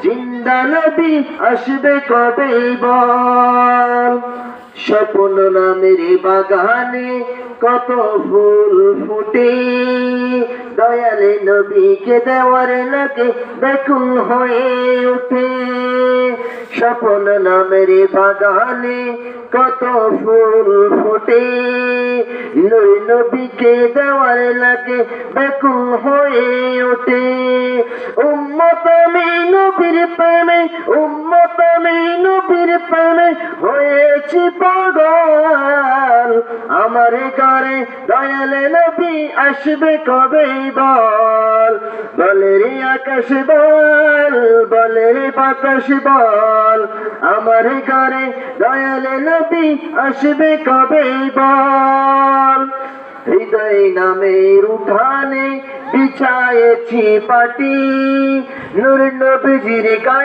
জিন্দা নবী আসবে কবে বল, স্বপ্ন নামের বাগানে কত ফুল ফুটে, দয়ালে নবীকে দেওয়ার লাগে ব্যাকুল হয়ে ওঠে। স্বপ্ন নামের বাগানে কত ফুল ফুটে, নবীকে দেওয়ার লাগে ব্যাকুল হয়ে ওঠে। উম্মত আমি নবীর প্রেমে, উম্মত আমি নবীর প্রেমে হয়েছি পাগল। আমার ঘরে দয়ালে নবী আসবে কবে বল, বলে রে আকাশ বল, বলে রে বাতাস বল, আমার ঘরে দয়ালে নবী আসবে কবে বল। হৃদয় নামের উঠানে বিছায়েছি পাটি, নূর নবীজির